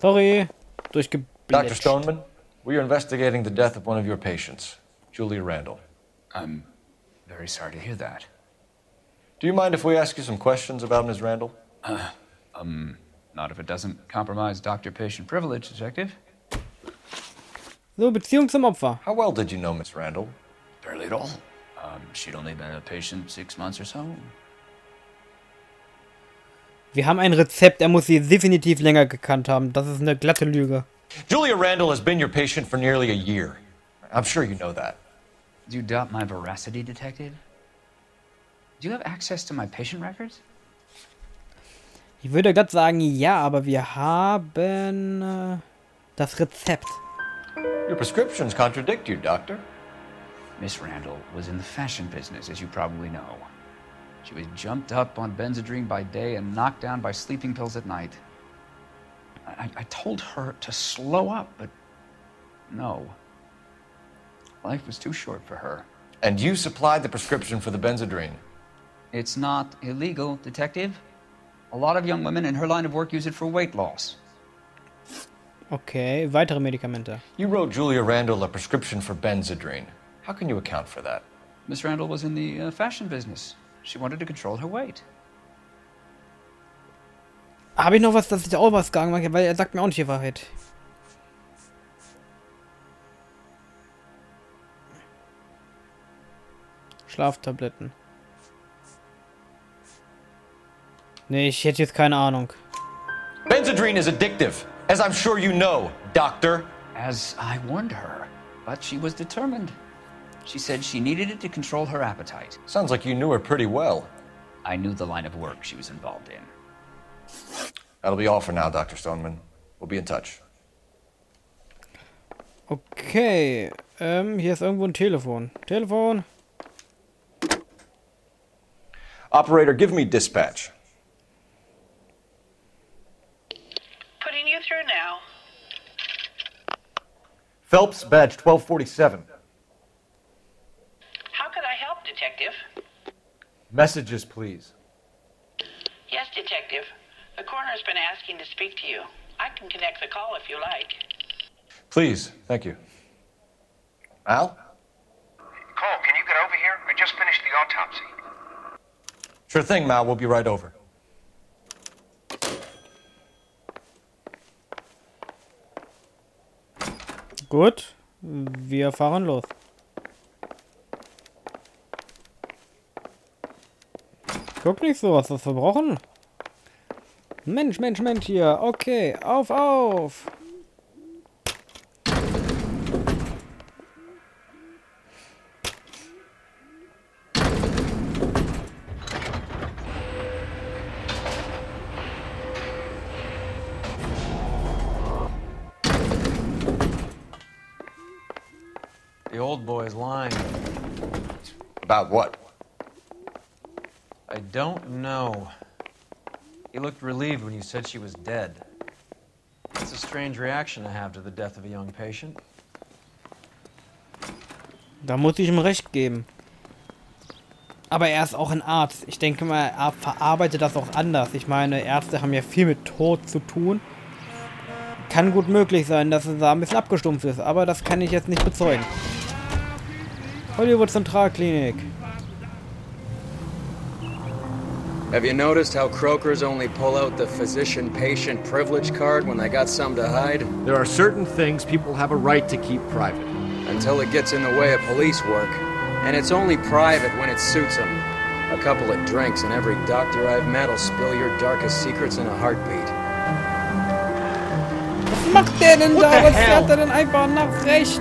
Sorry. Dr. Durchgeblitscht. Stoneman, we are investigating the death of one of your patients, Julia Randall. I'm very sorry to hear that. Do you mind if we ask you some questions about Ms. Randall? Not if it doesn't compromise doctor-patient privilege, Detective. So, Beziehung zum Opfer. How well did you know Ms. Randall? Barely at all. She'd only been a patient 6 months or so. Wir haben ein Rezept, er muss sie definitiv länger gekannt haben. Das ist eine glatte Lüge. Julia Randall has been your patient for nearly a year. I'm sure you know that. Do you doubt my veracity, Detective? Do you have access to my patient records? Ich würde glatt sagen, ja, aber wir haben das Rezept. Your prescriptions contradict you, Doctor. Miss Randall was in the fashion business, as you probably know. She was jumped up on Benzedrine by day and knocked down by sleeping pills at night. I told her to slow up, but no. Life was too short for her. And you supplied the prescription for the Benzedrine. It's not illegal, Detective. A lot of young women in her line of work use it for weight loss. Okay, weitere Medikamente. You wrote Julia Randall a prescription for Benzedrine. How can you account for that? Miss Randall was in the fashion business. She wanted to control her weight. Habe ich noch was, dass ich auch was sagen mag, weil er sagt mir auch nicht die Wahrheit. Schlaftabletten. Nee, ich hätte jetzt keine Ahnung. Benzedrine is addictive, as I'm sure you know, Doctor. As I warned her, but she was determined. She said she needed it to control her appetite. Sounds like you knew her pretty well. I knew the line of work she was involved in. That'll be all for now, Dr. Stoneman. We'll be in touch. Okay, hier ist irgendwo ein Telefon. Telefon. Operator, give me dispatch. Putting you through now. Phelps, badge 1247. How could I help, Detective? Messages, please. Yes, Detective. The coroner's been asking to speak to you. I can connect the call if you like. Please, thank you. Al? Cole, can you get over here? I just finished the autopsy. Sure thing, Mal. We'll be right over. Gut, wir fahren los. Guck nicht so, was das verbrochen? Mensch, Mensch, Mensch hier. Okay, auf, auf. The old boy's lying. About what? I don't know. He looked relieved when you said she was dead. It's a strange reaction to have to the death of a young patient. Da muss ich ihm recht geben. Aber er ist auch ein Arzt. Ich denke mal, er verarbeitet das auch anders. Ich meine, Ärzte haben ja viel mit Tod zu tun. Kann gut möglich sein, dass es da ein bisschen abgestumpft ist. Aber das kann ich jetzt nicht bezeugen. Hollywood Zentralklinik. Have you noticed how croakers only pull out the physician-patient privilege card when they got something to hide? There are certain things people have a right to keep private. Until it gets in the way of police work. And it's only private when it suits them. A couple of drinks and every doctor I've met will spill your darkest secrets in a heartbeat. Was macht der denn da? Was fährt er denn einfach nach rechts?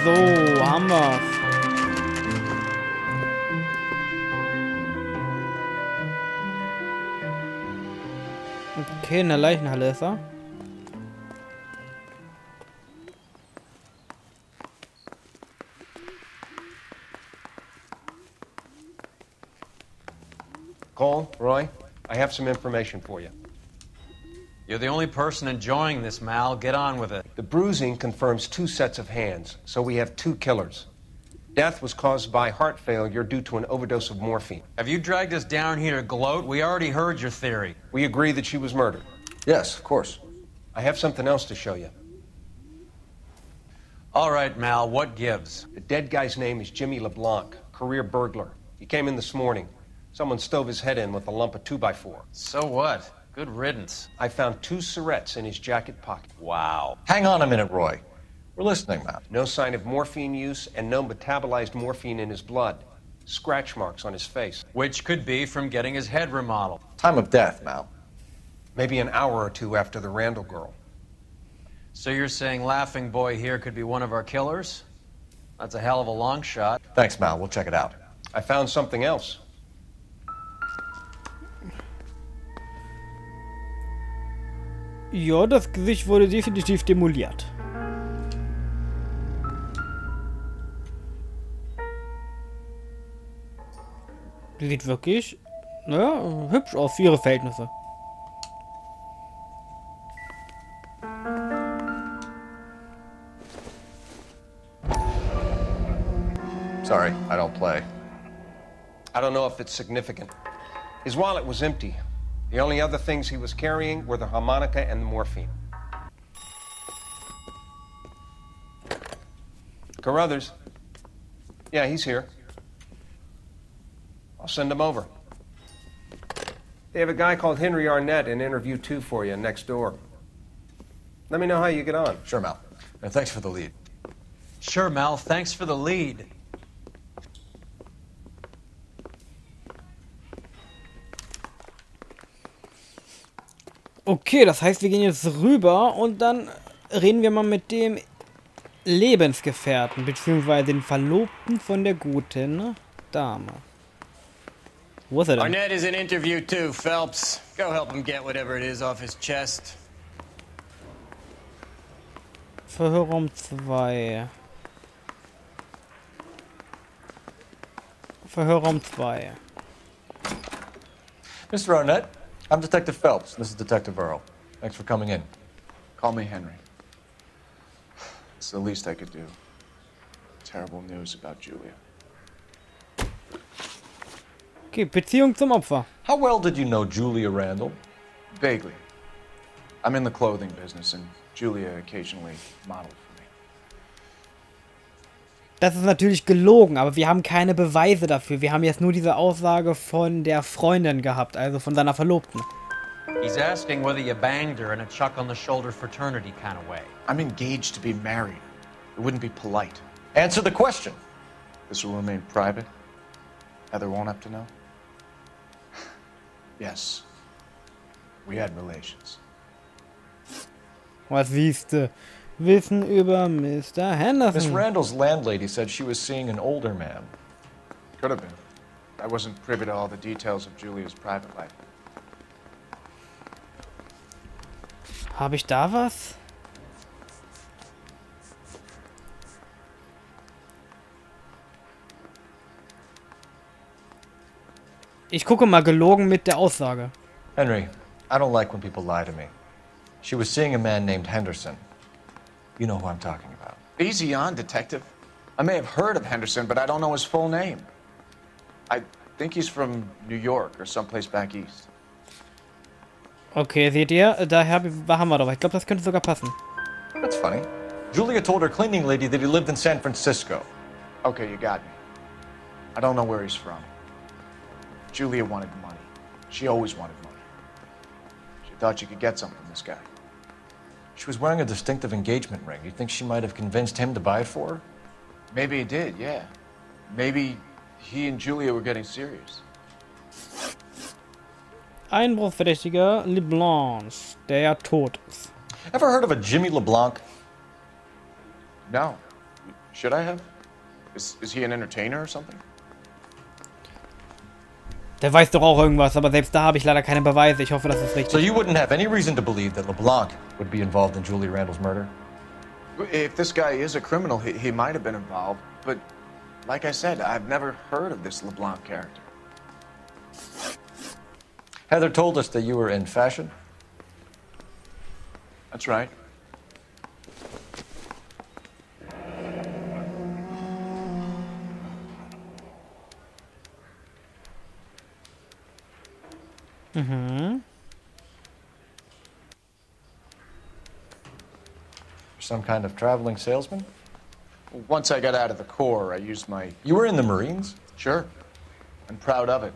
So, haben wir's. Okay, in der Leichenhalle ist er. Cole, Roy, I have some information for you. You're the only person enjoying this, Mal. Get on with it. The bruising confirms 2 sets of hands, so we have 2 killers. Death was caused by heart failure due to an overdose of morphine. Have you dragged us down here to gloat? We already heard your theory. We agree that she was murdered. Yes, of course. I have something else to show you. All right, Mal, what gives? The dead guy's name is Jimmy LeBlanc, career burglar. He came in this morning. Someone stove his head in with a lump of 2x4. So what? Good riddance. I found 2 cigarettes in his jacket pocket. Wow. Hang on a minute, Roy. We're listening, man. No sign of morphine use and no metabolized morphine in his blood. Scratch marks on his face. Which could be from getting his head remodeled. Time of death, Mal. Maybe an hour or 2 after the Randall girl. So you're saying Laughing Boy here could be one of our killers? That's a hell of a long shot. Thanks, Mal. We'll check it out. I found something else. Ja, das Gesicht wurde definitiv demoliert. Die sieht wirklich, naja, hübsch aus für ihre Verhältnisse. Sorry, I don't play. I don't know if it's significant. His wallet was empty. The only other things he was carrying were the harmonica and the morphine. Carruthers. Yeah, he's here. I'll send him over. They have a guy called Henry Arnett in interview 2 for you next door. Let me know how you get on. Sure, Mal. And thanks for the lead. Sure, Mal, thanks for the lead. Okay, das heißt, wir gehen jetzt rüber und dann reden wir mal mit dem Lebensgefährten, beziehungsweise den Verlobten von der guten Dame. Wo ist er denn? Arnett is in interview too, Phelps. Go help him get whatever it is off his chest. Verhörraum 2. Verhörraum 2. Mr. Arnett, I'm Detective Phelps. This is Detective Earl. Thanks for coming in. Call me Henry. It's the least I could do. Terrible news about Julia. Okay, Beziehung zum Opfer. How well did you know Julia Randall? Vaguely. I'm in the clothing business, and Julia occasionally modeled for me. Das ist natürlich gelogen, aber wir haben keine Beweise dafür. Wir haben jetzt nur diese Aussage von der Freundin gehabt, also von seiner Verlobten. He's asking whether you banged her in a chuck-on-the-shoulder fraternity kind of way. I'm engaged to be married. It wouldn't be polite. Answer the question. This will remain private. Heather won't have to know. Yes. We had relations. Was siehst du? Wissen über Mr. Henderson. Miss Randall's landlady said she was seeing an older man. Could have been. I wasn't privy to all the details of Julia's private life. Habe ich da was? Ich gucke mal gelogen mit der Aussage. Henry, I don't like when people lie to me. She was seeing a man named Henderson. You know who I'm talking about. Easy on, Detective. I may have heard of Henderson, but I don't know his full name. I think he's from New York or someplace back east. Okay, seht ihr? Daher haben wir doch. Ich glaube, das könnte sogar passen. That's funny. Julia told her cleaning lady that he lived in San Francisco. Okay, you got me. I don't know where he's from. Julia wanted money. She always wanted money. She thought she could get something from this guy. She was wearing a distinctive engagement ring. You think she might have convinced him to buy it for her? Maybe he did, yeah. Maybe he and Julia were getting serious. Einbruchverdächtiger LeBlanc, der ja tot ist. Ever heard of a Jimmy LeBlanc? No. Should I have? Is he an entertainer or something? Der weiß doch auch irgendwas, aber selbst da habe ich leider keine Beweise. Ich hoffe, das ist richtig. So you wouldn't have any reason to believe that LeBlanc would be involved in Julia Randall's murder? If this guy is a criminal, he might have been involved. But like I said, I've never heard of this LeBlanc character. Heather told us that you were in fashion. That's right. Mhm. Some kind of traveling salesman? Once I got out of the Corps, I used my... You were in the Marines? Sure. I'm proud of it.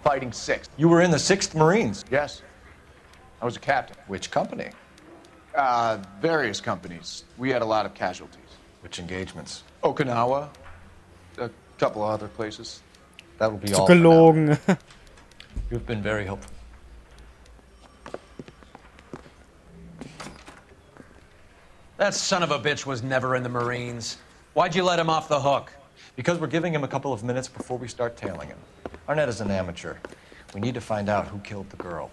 Fighting 6th. You were in the 6th Marines? Yes. I was a captain. Which company? Various companies. We had a lot of casualties. Which engagements? Okinawa. A couple of other places. That will be Zu all for now. gelogen. You've been very helpful. That son of a bitch was never in the Marines. Why'd you let him off the hook? Because we're giving him a couple of minutes before we start tailing him. Arnett is an amateur. We need to find out who killed the girl.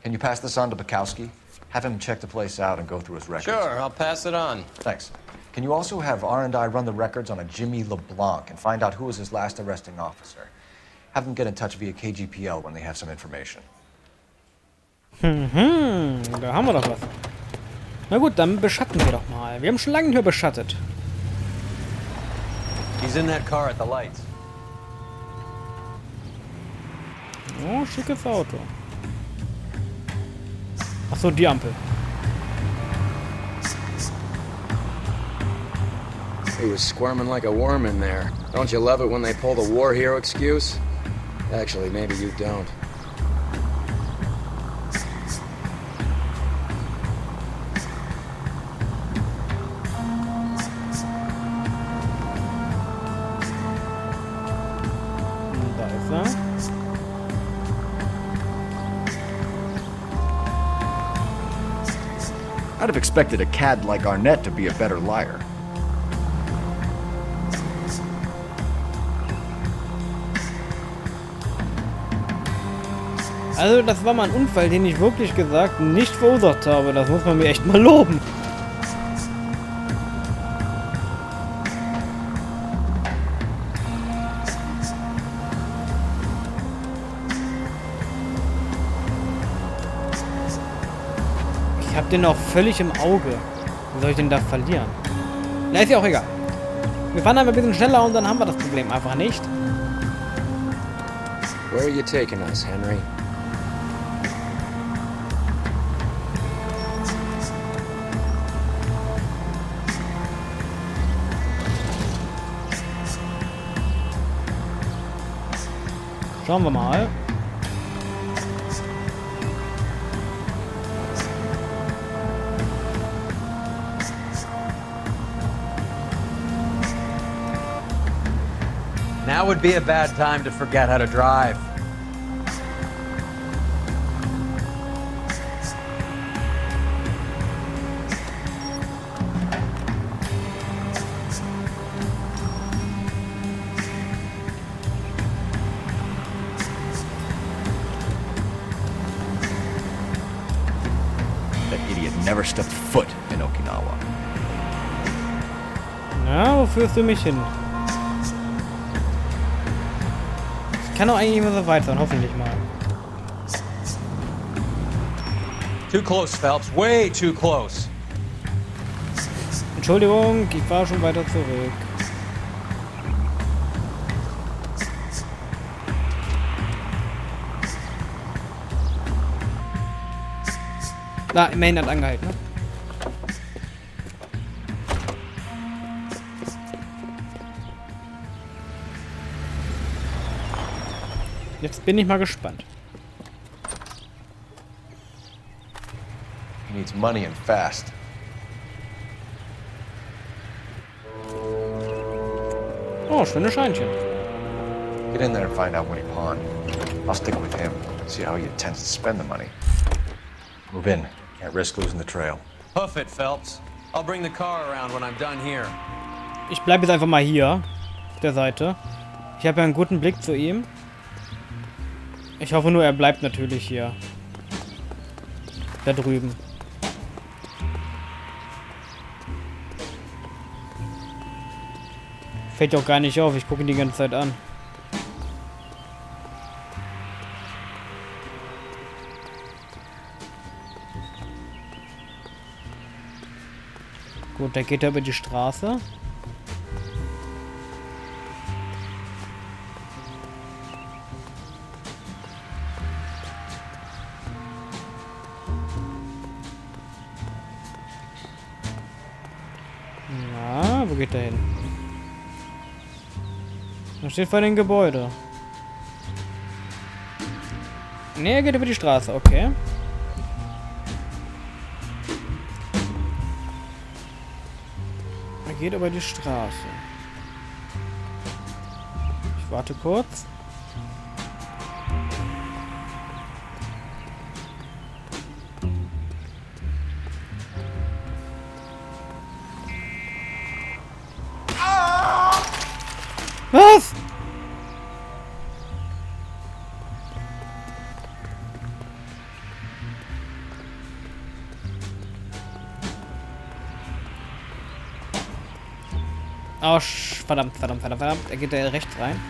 Can you pass this on to Bukowski? Have him check the place out and go through his records. Sure, I'll pass it on. Thanks. Can you also have R&I run the records on a Jimmy LeBlanc and find out who was his last arresting officer? Have them get in touch via KGPL when they have some information. Da haben wir doch was. Na gut, dann beschatten wir doch mal. Wir haben schon lange nicht mehr beschattet. He's in that car at the lights. Oh, schickes Auto. Achso, die Ampel. He was squirming like a worm in there. Don't you love it when they pull the war hero excuse? Actually, maybe you don't. Da ist er. I'd have expected a cad like Arnett to be a better liar. Also, das war mal ein Unfall, den ich wirklich gesagt nicht verursacht habe. Das muss man mir echt mal loben. Ich hab den auch völlig im Auge. Wie soll ich den da verlieren? Na, ist ja auch egal. Wir fahren einfach ein bisschen schneller und dann haben wir das Problem einfach nicht. Where are you taking us, Henry? Schauen wir mal. Now would be a bad time to forget how to drive. That idiot never stepped foot in Okinawa. Na, wo führst du mich hin? Ich kann doch eigentlich immer so weit sein, hoffentlich mal. Too close, Phelps. Way too close. Entschuldigung, ich war schon weiter zurück. Na, Main hat angehalten, ne? Jetzt bin ich mal gespannt. He needs money and fast. Oh, schöne Scheinchen. Get in there and find out when he pawned. I'll stick with him. See how he intends to spend the money. Move in. Can't risk losing the trail. Hoof it, Phelps. I'll bring the car around when I'm done here. Ich bleibe jetzt einfach mal hier. Auf der Seite. Ich habe ja einen guten Blick zu ihm. Ich hoffe nur, er bleibt natürlich hier. Da drüben. Fällt auch gar nicht auf. Ich gucke ihn die ganze Zeit an. Gut, da geht er über die Straße. geht der hin? Da steht vor dem Gebäude. Ne, er geht über die Straße, okay. Er geht über die Straße. Ich warte kurz. Was? Oh, verdammt. Er geht da rechts rein.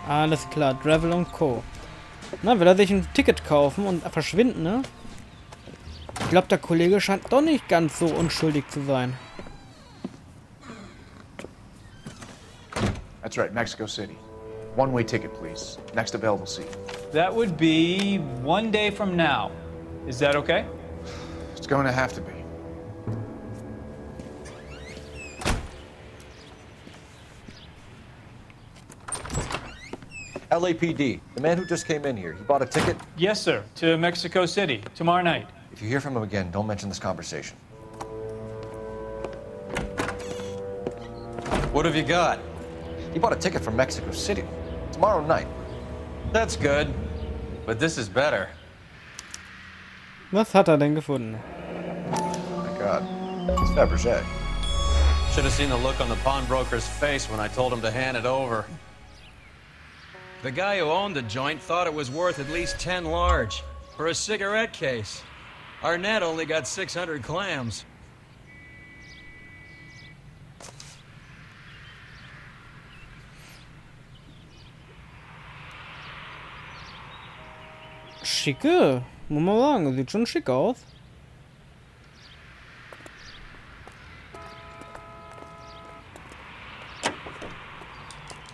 Alles klar, Travel und Co. Na, will er sich ein Ticket kaufen und verschwinden, ne? Ich glaube, der Kollege scheint doch nicht ganz so unschuldig zu sein. That's right, Mexico City. One-way ticket, please. Next available seat. That would be 1 day from now. Is that okay? It's going to have to be. LAPD, the man who just came in here, he bought a ticket? Yes, sir. To Mexico City, tomorrow night. If you hear from him again, don't mention this conversation. What have you got? He bought a ticket from Mexico City. Tomorrow night. That's good. But this is better. Was hat er denn gefunden? Oh my God. It's Fabergé. Should have seen the look on the pawnbroker's face when I told him to hand it over. The guy who owned the joint thought it was worth at least 10 large for a cigarette case. Arnett only got 600 clams. Schicke, muss man sagen, sieht schon schick aus.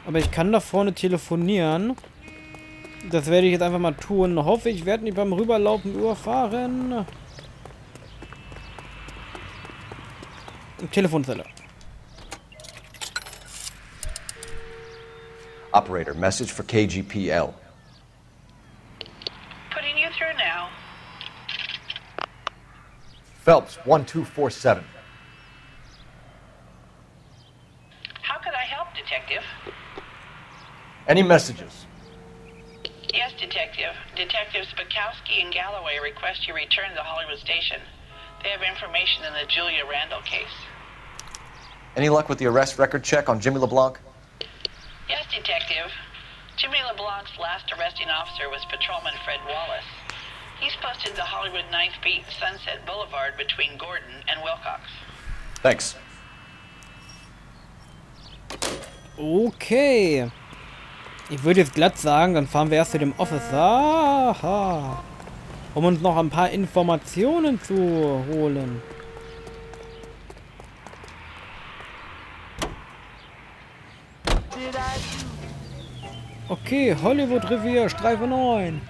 Aber ich kann da vorne telefonieren. Das werde ich jetzt einfach mal tun. Hoffe, ich werde nicht beim Rüberlaufen überfahren. Telefonzelle. Operator, message for KGPL. Putting you through now. Phelps, 1247. How could I help, Detective? Any messages? Yes, Detective. Detectives Bukowski and Galloway request you return to Hollywood Station. They have information in the Julia Randall case. Any luck with the arrest record check on Jimmy LeBlanc? Yes, Detective. Jimmy LeBlanc's last arresting officer was Patrolman Fred Wallace. He's posted to Hollywood 9th Beat Sunset Boulevard between Gordon and Wilcox. Thanks. Okay. Ich würde jetzt glatt sagen, dann fahren wir erst zu dem Officer. Aha. Um uns noch ein paar Informationen zu holen. Okay, Hollywood Revier, Streife 9.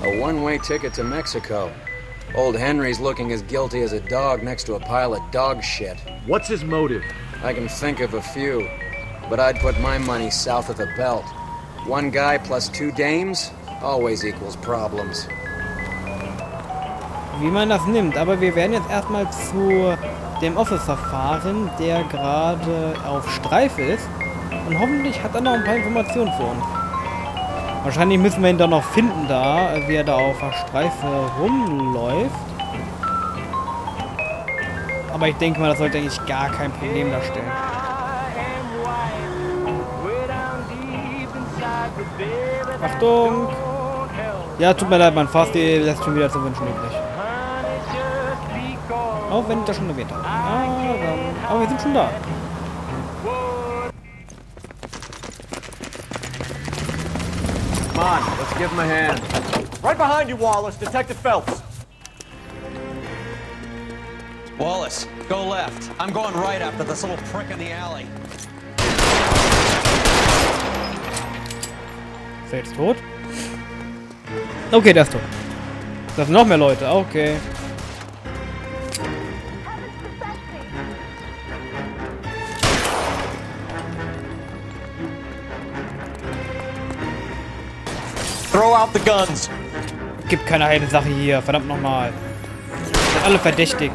A one-way ticket to Mexico. Old Henry's looking as guilty as a dog next to a pile of dog shit. What's his motive? I can think of a few, but I'd put my money south of the belt. One guy plus 2 dames always equals problems. Wie man das nimmt, aber wir werden jetzt erstmal zu dem Officer fahren, der gerade auf Streife ist. Und hoffentlich hat er noch ein paar Informationen für uns. Wahrscheinlich müssen wir ihn dann noch finden, da wie er da auf der Streife rumläuft. Aber ich denke mal, das sollte eigentlich gar kein Problem darstellen. Achtung! Ja, tut mir leid, mein Fast lässt schon wieder zu wünschen übrig. Auch wenn ich das schon erwähnt habe. Aber wir sind schon da. Come on, let's give him a hand. Right behind you, Wallace. Detective Phelps. Wallace, go left. I'm going right after this little prick in the alley. Ist er jetzt tot? Okay, der ist tot. Das sind noch mehr Leute. Okay. Throw out the guns. Gibt keine heile Sache hier. Verdammt nochmal. Sind alle verdächtig.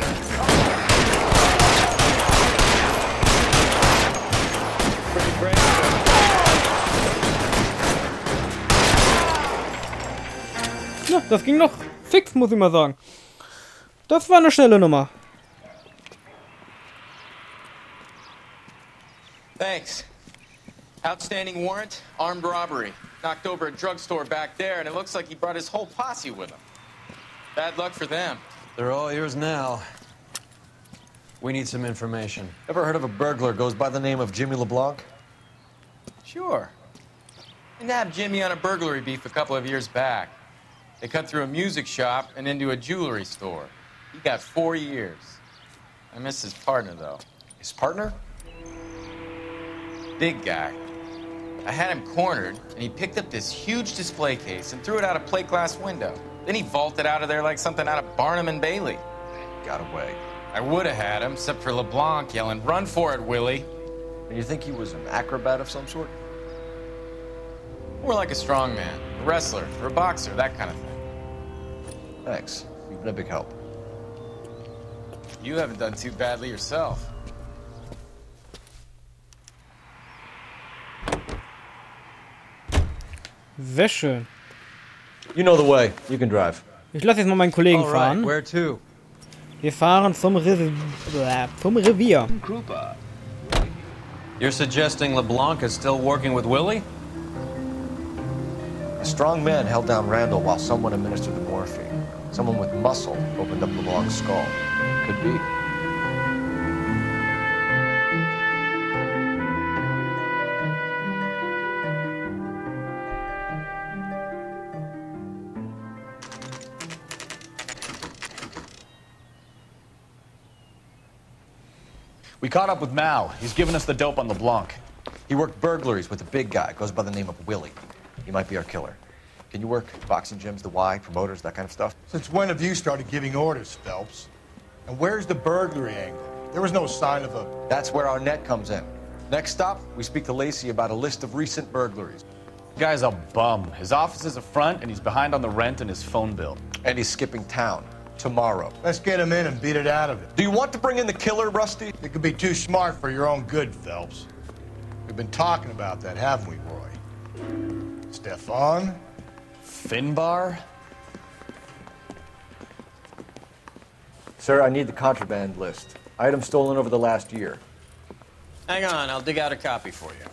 Na, das ging noch fix, muss ich mal sagen. Das war eine schnelle Nummer. Thanks. Outstanding warrant, armed robbery. Knocked over a drugstore back there, and it looks like he brought his whole posse with him. Bad luck for them. They're all yours now. We need some information. Ever heard of a burglar goes by the name of Jimmy LeBlanc? Sure. I nabbed Jimmy on a burglary beef a couple of years back. They cut through a music shop and into a jewelry store. He got 4 years. I miss his partner, though. His partner? Big guy. I had him cornered, and he picked up this huge display case and threw it out a plate glass window. Then he vaulted out of there like something out of Barnum and Bailey. Got away. I would have had him, except for LeBlanc yelling, "Run for it, Willie!" And you think he was an acrobat of some sort? More like a strongman, a wrestler, or a boxer, that kind of thing. Thanks. You've been a big help. You haven't done too badly yourself. Sehr schön. You know the way. You can drive. Ich lasse jetzt mal meinen Kollegen All fahren. right, where to? Wir fahren zum Revier. You're suggesting LeBlanc is still working with Willie? A strong man held down Randall while someone administered the morphine. Someone with muscle opened up LeBlanc's skull. Could be. We caught up with Mao. He's given us the dope on LeBlanc. He worked burglaries with a big guy. Goes by the name of Willie. He might be our killer. Can you work boxing gyms, the Y, promoters, that kind of stuff? Since when have you started giving orders, Phelps? And where's the burglary angle? There was no sign of a... That's where our net comes in. Next stop, we speak to Lacey about a list of recent burglaries. The guy's a bum. His office is a front, and he's behind on the rent and his phone bill. And he's skipping town. Tomorrow. Let's get him in and beat it out of it. Do you want to bring in the killer, Rusty? It could be too smart for your own good, Phelps. We've been talking about that, haven't we, Roy? Stefan? Finbar? Sir, I need the contraband list. Items stolen over the last year. Hang on, I'll dig out a copy for you.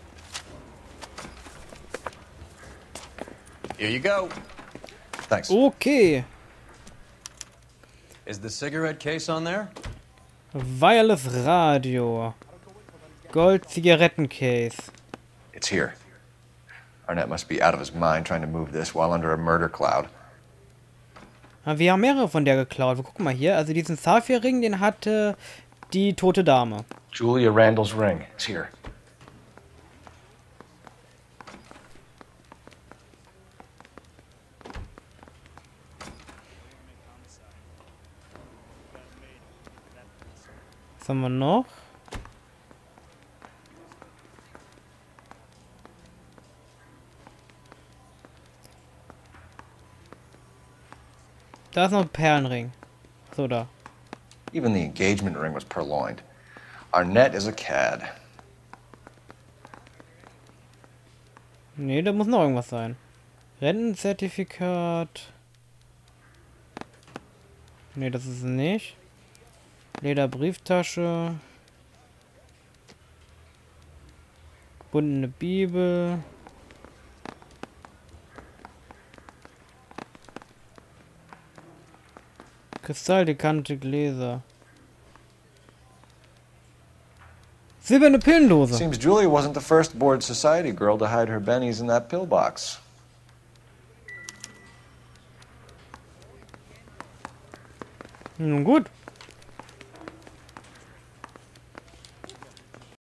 Here you go. Thanks. Okay. Is the cigarette case on there? Wireless Radio. Gold Zigarettencase. It's here. Arnett must be out of his mind trying to move this while under a murder cloud. Wir haben mehrere von der geklaut. Wir gucken mal hier. Also diesen Saphir-Ring, den hatte die tote Dame. Julia Randall's ring. It's here. Was haben wir noch? Da ist noch ein Perlenring. So, da. Even the engagement ring was purloined. Arnett is a cad. Nee, da muss noch irgendwas sein. Rentenzertifikat. Nee, das ist es nicht. Lederbrieftasche. Gebundene Bibel. Kristalldekante Gläser. Silberne Pillendose. Seems Julia wasn't the first bored society girl to hide her bennies in that pillbox. Nun gut.